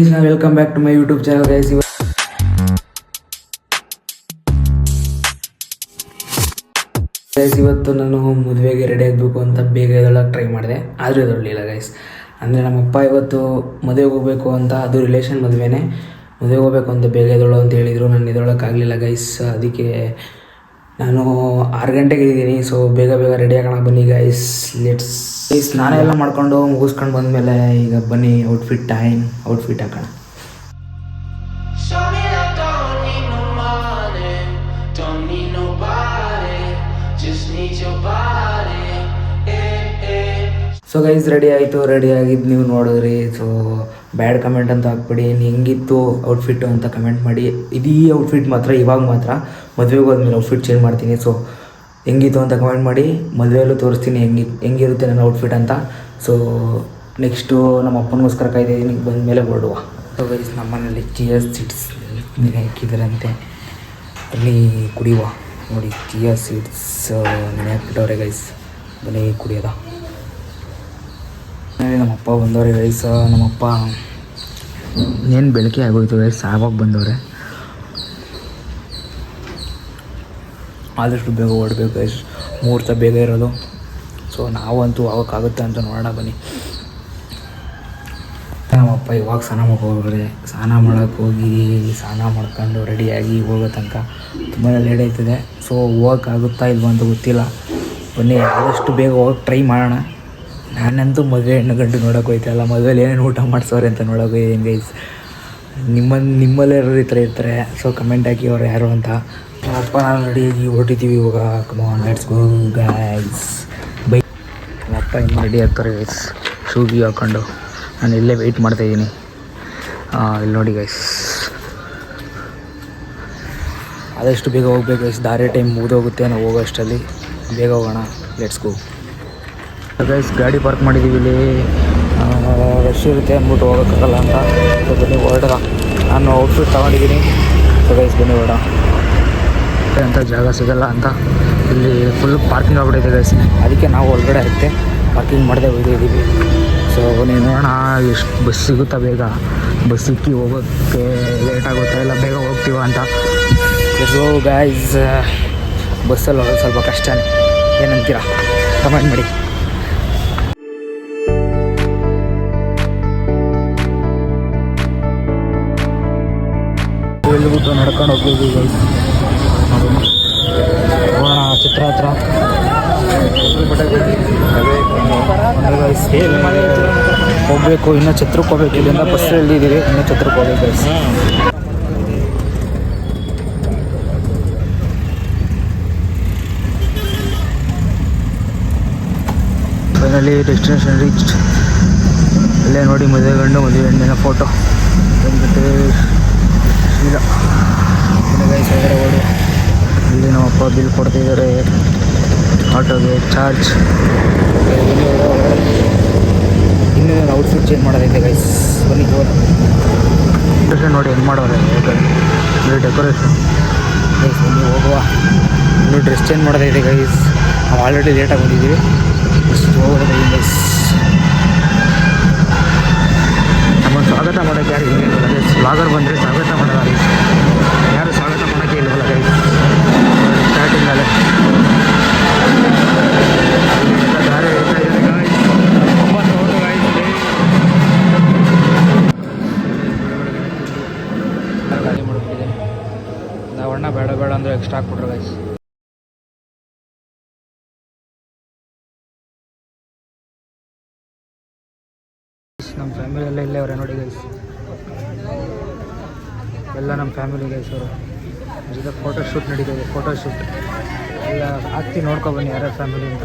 Krishna, welcome back to my YouTube channel guys. ಇವತ್ತು ನಾನು ಮದುವೆಗೆ ರೆಡಿ ಆಗಬೇಕು ಅಂತ ಬೇಗ ಎದ್ದೇಳಕ್ಕೆ ಟ್ರೈ ಮಾಡಿದೆ, ಆದರೆ ಎದ್ದೇಳಲಿಲ್ಲ ಗೈಸ್. ಅಂದರೆ ನಮ್ಮಪ್ಪ ಇವತ್ತು ಮದುವೆಗೆ ಹೋಗಬೇಕು ಅಂತ, ಅದು ರಿಲೇಷನ್ ಮದುವೆನೇ, ಮದುವೆಗೆ ಹೋಗಬೇಕು ಅಂತ ಬೇಗ ಎದ್ದೇಳು ಅಂತ ಹೇಳಿದರು. ನಾನು ಎದ್ದೇಳೋಕ್ಕಾಗಲಿಲ್ಲ ಗೈಸ್. ಅದಕ್ಕೆ ನಾನು 6 ಗಂಟೆಗೆ ಇದ್ದೀನಿ. ಸೊ ಬೇಗ ರೆಡಿ ಆಗೋಣ ಬನ್ನಿ ಗೈಸ್. ಸ್ನಾನ ಎಲ್ಲ ಮಾಡ್ಕೊಂಡು ಮುಗಿಸ್ಕೊಂಡು ಬಂದಮೇಲೆ ಈಗ ಬನ್ನಿ ಔಟ್ಫಿಟ್ ಹಾಕೋಣ. ಸೊ ಗೈಸ್ ರೆಡಿ ಆಗಿದ್ದು ನೀವು ನೋಡಿದ್ರಿ. ಸೊ ಬ್ಯಾಡ್ ಕಮೆಂಟ್ ಅಂತ ಹಾಕ್ಬಿಡಿ, ಹೆಂಗಿತ್ತು ಔಟ್ಫಿಟ್ಟು ಅಂತ ಕಮೆಂಟ್ ಮಾಡಿ. ಇದೀ ಔಟ್ಫಿಟ್ ಮಾತ್ರ ಇವಾಗ ಮಾತ್ರ, ಮದುವೆಗೆ ಹೋದ್ಮೇಲೆ ಔಟ್ಫಿಟ್ ಚೇಂಜ್ ಮಾಡ್ತೀನಿ. ಸೊ ಹೆಂಗಿತ್ತು ಅಂತ ಕಮೆಂಟ್ ಮಾಡಿ, ಮದುವೆಯಲ್ಲೂ ತೋರಿಸ್ತೀನಿ ಹೆಂಗಿರುತ್ತೆ ನನ್ನ ಔಟ್ಫಿಟ್ ಅಂತ. ಸೊ ನೆಕ್ಸ್ಟು ನಮ್ಮ ಅಪ್ಪನಿಗೋಸ್ಕರ ಕಾಯ್ತಾಯಿದ್ದೀನಿ, ಬಂದಮೇಲೆ ಹೊರಡುವ. ಸೊ ಗೈಸ್ ನಮ್ಮನೇಲಿ ಚಿಯರ್ ಸೀಡ್ಸ್ ಹಾಕಿದ್ದಾರಂತೆ, ಅಲ್ಲಿ ಕುಡಿಯುವ. ನೋಡಿ ಚಿಯರ್ ಸೀಡ್ಸ್ ನೆನೆ ಹಾಕ್ಬಿಟ್ಟವ್ರೆ ಗೈಸ್, ಬನ್ನಿ ಕುಡಿಯೋದ. ನಮ್ಮಪ್ಪ ಬಂದವ್ರೆ ಗೈಸ್. ನಮ್ಮಪ್ಪ ಏನು ಬೆಳಗ್ಗೆ ಆಗೋಯ್ತು ಗೈಸ್, ಆವಾಗ ಬಂದವ್ರೆ. ಆದಷ್ಟು ಬೇಗ ಓಡಬೇಕು ಗೈಸ್, ಮುಹೂರ್ತ ಬೇಗ ಇರೋದು. ಸೊ ನಾವಂತೂ ಆಗೋಕ್ಕಾಗುತ್ತೆ ಅಂತ ನೋಡೋಣ ಬನ್ನಿ. ನಮ್ಮಪ್ಪ ಇವಾಗ ಸ್ನಾನ ಹೋಗೋರೆ. ಸ್ನಾನ ಮಾಡ್ಕೊಂಡು ರೆಡಿಯಾಗಿ ಹೋಗೋ ತನಕ ತುಂಬ ಲೇಟ್ ಆಯ್ತದೆ. ಸೊ ಹೋಗೋಕ್ಕಾಗುತ್ತಾ ಇಲ್ವ ಅಂತ ಗೊತ್ತಿಲ್ಲ. ಬನ್ನಿ ಆದಷ್ಟು ಬೇಗ ಹೋಗೋಕ್ಕೆ ಟ್ರೈ ಮಾಡೋಣ. ನಾನಂತೂ ಮದುವೆ ಹೆಣ್ಣು ಗಂಟು ನೋಡೋಕೆ ಹೋಯ್ತಲ್ಲ, ಮದುವೆಲಿ ಏನೇನು ಊಟ ಮಾಡಿಸೋರೆ ಅಂತ ನೋಡೋಕೆ ಹೋಯ್ತೀನಿ ಗೈಸ್. ನಿಮ್ಮಲ್ಲೇ ಈ ಥರ ಇರ್ತಾರೆ. ಸೊ ಕಮೆಂಟ್ ಹಾಕಿ ಅವ್ರು ಯಾರು ಅಂತ. ನಮ್ಮಪ್ಪ ನಾನು ರೆಡಿಯಾಗಿ ಹೊರಟಿದ್ದೀವಿ ಇವಾಗ. Come on let's go guys. ನಮ್ಮಪ್ಪ ಇನ್ನು ರೆಡಿ ಆಗ್ತಾರೆ ಗೈಸ್, ಶೂಗಿ ಹಾಕ್ಕೊಂಡು. ನಾನು ಇಲ್ಲೇ ವೆಯ್ಟ್ ಮಾಡ್ತಾಯಿದ್ದೀನಿ. ಇಲ್ಲಿ ನೋಡಿ ಗೈಸ್, ಆದಷ್ಟು ಬೇಗ ಹೋಗ್ಬೇಕು ಗೈಸ್. ದಾರಿ ಟೈಮ್ ಮುಗಿದೋಗುತ್ತೆ, ನಾವು ಹೋಗೋ ಅಷ್ಟರಲ್ಲಿ ಬೇಗ ಹೋಗೋಣ. Let's go guys. ಗಾಡಿ ಪಾರ್ಕ್ ಮಾಡಿದ್ದೀವಿ ಇಲ್ಲಿ, ರಶ್ ಇರುತ್ತೆ ಅಂದ್ಬಿಟ್ಟು ಹೋಗೋಕ್ಕಾಗಲ್ಲ ಅಂತ. ಸೊ ಬನ್ನಿ ಹೊರಡ. ನಾನು ಔಟ್ಫಿಟ್ ತೊಗೊಂಡಿದ್ದೀನಿ. ಸೊ ಗೈಸ್ ಬನ್ನಿ ಹೊರಡ ಅಂತ. ಜಾಗ ಸಿಗಲ್ಲ ಅಂತ ಇಲ್ಲಿ ಫುಲ್ ಪಾರ್ಕಿಂಗ್ ಆಗ್ಬಿಟ್ಟಿದೆ ಗೈಸ್. ಅದಕ್ಕೆ ನಾವು ಒಳಗಡೆ ಇರುತ್ತೆ ಪಾರ್ಕಿಂಗ್ ಮಾಡದೆ ಹೋಗಿದ್ದೀವಿ. ಸೊ ನೀವು ನೋಡೋಣ ಎಷ್ಟು ಬಸ್ ಸಿಗುತ್ತಾ, ಬೇಗ ಬಸ್ ಸಿಕ್ಕಿ ಹೋಗೋಕ್ಕೆ ಲೇಟ್ ಆಗುತ್ತಾ ಇಲ್ಲ ಬೇಗ ಹೋಗ್ತೀವ ಅಂತ. ಸೊ ಗೈಸ್ ಬಸ್ಸಲ್ಲಿ ಹೋಗೋದು ಸ್ವಲ್ಪ ಕಷ್ಟನೇ, ಏನಂತೀರಾ ಕಮೆಂಟ್ ಮಾಡಿ. ಹೇಳ್ಬಿಟ್ಟು ನಡ್ಕೊಂಡು ಹೋಗ್ಬೋದು ಗೈಸ್. ಹೋಗೋಣ ಚಿತ್ರ ಹತ್ರ. ಹೋಗ್ಬೇಕು, ಇನ್ನೂ ಛತ್ರಕ್ಕೆ ಹೋಗ್ಬೇಕು. ಇಲ್ಲಿಂದ ಬಸ್ ಎಲ್ಲಿದ್ದೀವಿ, ಇನ್ನೂ ಛತ್ರಕ್ಕೆ ಹೋಗ್ಬೇಕು ಗೈಸ್. Finally destination reach. ಅಲ್ಲೇ ನೋಡಿ ಮದುವೆ ಗಂಡು ಮದುವೆ ಹೆಣ್ಣಿನ ಫೋಟೋ ಬಂದ್ಬಿಟ್ಟು ಇಲ್ಲ ಗೈಸ್. ಹೊರಗಡೆ ಓಡು. ಇಲ್ಲಿ ನಮ್ಮಪ್ಪ ಬಿಲ್ ಕೊಡ್ತಿದ್ದಾರೆ ಆಟೋಗೆ ಚಾರ್ಜ್. ಇನ್ನೂ ಔಟ್ಫಿಟ್ ಚೇಂಜ್ ಮಾಡೋದೈತೆ ಗೈಸ್. ಬನ್ನಿ ಡೆಕೋರೇಷನ್ ನೋಡಿ ಹೆಂಗೆ ಮಾಡೋರೆ ಡೆಕೋರೇಷನ್ ಗೈಸ್. ಬನ್ನಿ ಹೋಗುವ. ಇನ್ನೂ ಡ್ರೆಸ್ ಚೇಂಜ್ ಮಾಡೋದೈತೆ ಗೈಸ್. ನಾವು ಆಲ್ರೆಡಿ ಲೇಟಾಗಿ ಬಂದಿದ್ದೀವಿ. ಹೋಗೋದೈತೆ ಗೈಸ್. ನಮ್ಮನ್ನು ಸ್ವಾಗತ ಮಾಡೋಕ್ಕೆ ಯಾರು ಇಲ್ವಲ್ಲ ಗೈಸ್. ಬ್ಲಾಗರ್ ಬಂದರೆ ಸ್ವಾಗತ ಮಾಡೋಲ್ಲ, ಯಾರು ಸ್ವಾಗತ ಮಾಡೋಕ್ಕೆ ಇಲ್ವಲ್ಲ ಗೈಸ್. ಸ್ಟಾರ್ಟಿಂಗಲ್ಲೇ ದಾರಿ ಹೇಳ್ತಾ ಇದ್ದಾರೆ ಗೈಸ್. ಗಾಡಿ ಮಾಡ್ಬಿಟ್ಟಿದೆ. ನಾವು ಅಣ್ಣ ಬೇಡ ಅಂದರೆ ಎಕ್ಸ್ಟ್ರಾ ಹಾಕ್ಬಿಟ್ರು ಗೈಸ್. ನಮ್ಮ ಫ್ಯಾಮಿಲಿ ಎಲ್ಲ ಇಲ್ಲೇ ಅವರೇ ನೋಡಿ ಗೈಸ್. ಎಲ್ಲ ನಮ್ಮ ಫ್ಯಾಮಿಲಿ ಗೈಸ್ ಅವರು. ಜೊತೆ ಫೋಟೋ ಶೂಟ್ ನಡೀತಿದೆ. ಫೋಟೋ ಶೂಟ್ ಎಲ್ಲ ಹಾಕ್ತೀನಿ, ನೋಡ್ಕೊಬನ್ನಿ ಯಾರ್ಯಾರು ಫ್ಯಾಮಿಲಿ ಅಂತ.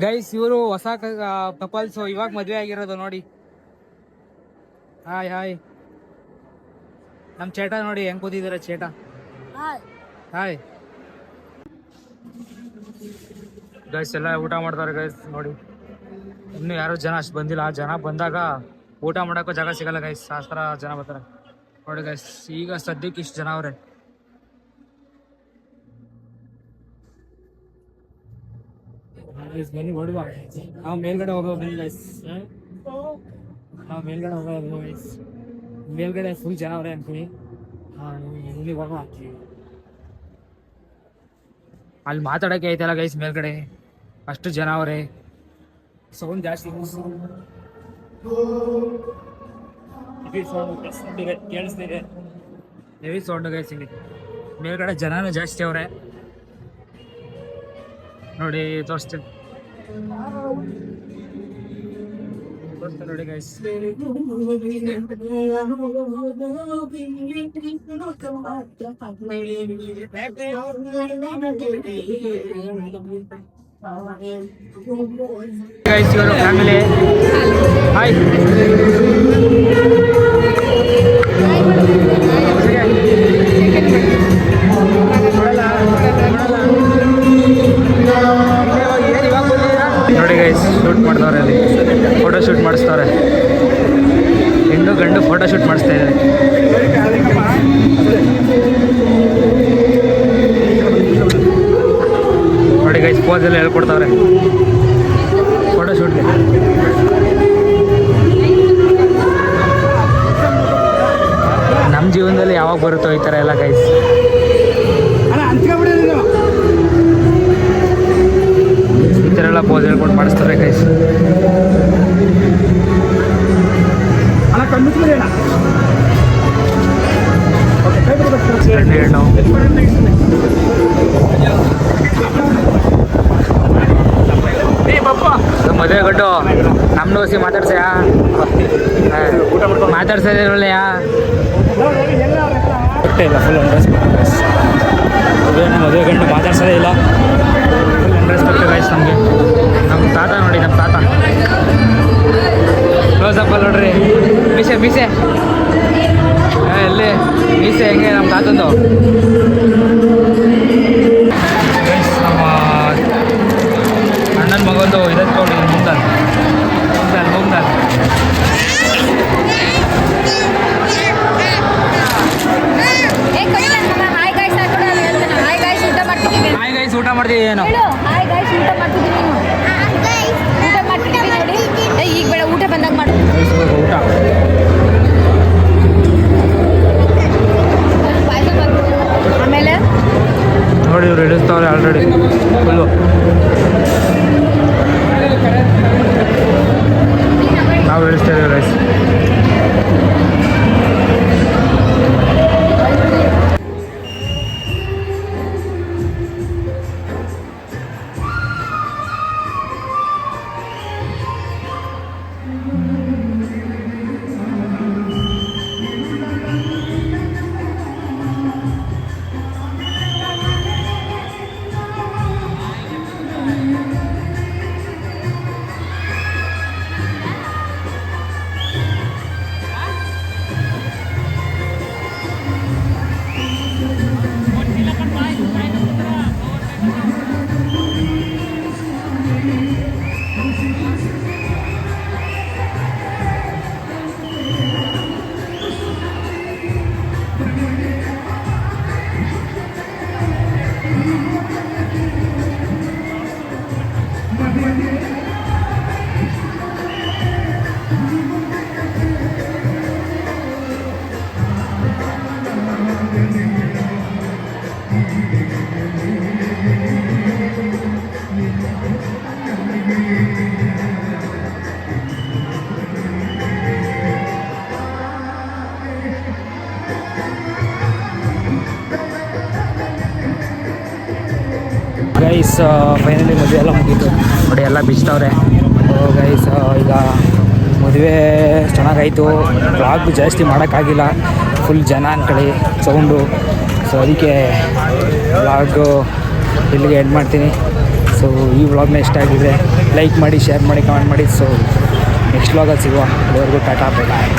ಗೈಸ್ ಇವರು ಹೊಸ ಕಪಲ್ಸು, ಇವಾಗ ಮದುವೆ ಆಗಿರೋದು ನೋಡಿ. ಹಾಯ್. ನಮ್ಮ ಚೇಟ ನೋಡಿ ಹೆಂಗ್ ಕೂತಿದ್ದಾರೆ. ಚೇಟ ಹಾಯ್ ಗೈಸ್. ಎಲ್ಲ ಊಟ ಮಾಡ್ತಾರೆ ಗೈಸ್ ನೋಡಿ. ಇನ್ನೂ ಯಾರು ಜನ ಅಷ್ಟು ಬಂದಿಲ್ಲ. ಜನ ಬಂದಾಗ ಊಟ ಮಾಡೋಕ್ಕೂ ಜಾಗ ಸಿಗಲ್ಲ ಗೈಸ್, ಶಾಸ್ತ್ರ ಜನ ಬರ್ತಾರೆ ನೋಡಿ ಗೈಸ್. ಈಗ ಸದ್ಯಕ್ಕೆ ಇಷ್ಟು ಜನ ಅವ್ರೆ. ಬನ್ನಿ ಹೊಡುವ, ನಾವು ಮೇಲ್ಗಡೆ ಹೋಗೋ ಬನ್ನಿ ಗೈಸ್. ನಾವು ಮೇಲ್ಗಡೆ ಹೋಗೋದು ಗೈಸ್. ಮೇಲ್ಗಡೆ ಫುಲ್ ಜನ ಅವ್ರೆ ಅಂತೀನಿ. ಇಲ್ಲಿ ಹೋಗೋ ಅಲ್ಲಿ ಮಾತಾಡೋಕೆ ಐತಲ್ಲ ಗೈಸ್, ಮೇಲ್ಗಡೆ ಅಷ್ಟು ಜನ ಅವ್ರೆ. ಸೌಂಡ್ ಜಾಸ್ತಿ ಕೇಳಿಸ್ತಿದೆ, ಹೆವಿ ಸೌಂಡ್ ಗೈಸ್. ಇಲ್ಲಿ ಮೇಲ್ಗಡೆ ಜನನೂ ಜಾಸ್ತಿ ಅವ್ರೆ ನೋಡಿ. ತೋರಿಸ್ತೀನಿ ನೋಡಿ ಗೈಸ್. ಗೈಸ್ ಇವರು ಫ್ಯಾಮಿಲಿ. ಹಾಯ್ ನೋಡಿ ಗೈಸ್, ಶೂಟ್ ಮಾಡ್ತವ್ರೆ ಅಲ್ಲಿ, ಫೋಟೋ ಶೂಟ್ ಮಾಡಿಸ್ತವ್ರೆ. ಹೆಣ್ಣು ಗಂಡು ಫೋಟೋ ಶೂಟ್ ಮಾಡಿಸ್ತಾ ಇದ್ದಾರೆ. ನೋಡಿ ಗೈಸ್, ಪೋಸ್ ಎಲ್ಲ ಹೇಳ್ಕೊಡ್ತಾವ್ರೆ ಫೋಟೋ ಶೂಟ್ಗೆ. ನಮ್ಮ ಜೀವನದಲ್ಲಿ ಯಾವಾಗ ಬರುತ್ತೋ ಈ ಥರ ಎಲ್ಲ ಗೈಸ್. ಈ ಥರ ಎಲ್ಲ ಪೋಸ್ ಹೇಳ್ಕೊಂಡು ಮಾಡಿಸ್ತಾರೆ ಗೈಸ್. ಹೆಣ್ಣು ಮದುವೆ ಗಂಡು ನಮ್ಮ ದೋಸಿ ಮಾತಾಡ್ಸಯಾ, ಮಾತಾಡ್ಸೋದಿರಲ್ಲಯ್ಯ. ಹೊಟ್ಟೆ ಇಲ್ಲ, ಫುಲ್ ಅನ್ರೆಸ್ಪೆಕ್ಟ್. ಮದುವೆ ಗಂಡು ಮಾತಾಡ್ಸೋದೇ ಇಲ್ಲ, ಫುಲ್ ಅನ್ರೆಸ್ಪೆಕ್ಟ್ ಗೈಸ್ ನಮಗೆ. ನಮ್ಮ ತಾತ ನೋಡಿ, ನಮ್ಮ ತಾತ ಕ್ಲೋಸಪ್ ಅಲ್ಲಿ ನೋಡ್ರಿ, ಮೀಸೆ ಮೀಸೆ ಎಲ್ಲಿ ಮೀಸೆ ಹೆಂಗೆ ನಮ್ಮ ತಾತಂದು. ನಮ್ಮ ಅಣ್ಣನ ಮಗಂದು ಇದಕ್ಕೆ ಹೋಗಿ ಮುಂದಲ್ ಮುಂದಲ್ ಹಾಯ್ ಗೈಸ್, ಊಟ ಮಾಡ್ತೀವಿ ಏನು? ಈಗ ಬೇಡ, ಊಟ ಬಂದಾಗ ಮಾಡು. ಊಟ ಆಮೇಲೆ ನೋಡಿ ಇವ್ರು ಇಳಿಸ್ತಾವ್ರೆ ಆಲ್ರೆಡಿ ಫುಲ್ಲು. ನಾವು ಇಳಿಸ್ತೇವೆ ರೈಸ್. ಗೈಸ್ ಫೈನಲಿ ಮದುವೆ ಎಲ್ಲ ಮುಗೀತು ನೋಡಿ, ಎಲ್ಲ ಬಿಚ್ತವ್ರೆ ಗೈಸ್. ಈಗ ಮದುವೆ ಚೆನ್ನಾಗಾಯಿತು. ವ್ಲಾಗ್ ಜಾಸ್ತಿ ಮಾಡೋಕ್ಕಾಗಿಲ್ಲ, ಫುಲ್ ಜನ ಅಂದ್ಕೊಳ್ಳಿ, ಸೌಂಡು. ಸೊ ಅದಕ್ಕೆ ವ್ಲಾಗು ಇಲ್ಲಿಗೆ ಎಂಡ್ ಮಾಡ್ತೀನಿ. ಸೊ ಈ ವ್ಲಾಗ್ನ ಇಷ್ಟ ಆಗಿದ್ರೆ ಲೈಕ್ ಮಾಡಿ, ಶೇರ್ ಮಾಡಿ, ಕಮೆಂಟ್ ಮಾಡಿ. ಸೊ ನೆಕ್ಸ್ಟ್ ವ್ಲಾಗಲ್ಲಿ ಸಿಗುವ. ಎಲ್ಲರಿಗೂ ಟಾಟಾ, ಬೈ ಬಾಯ್.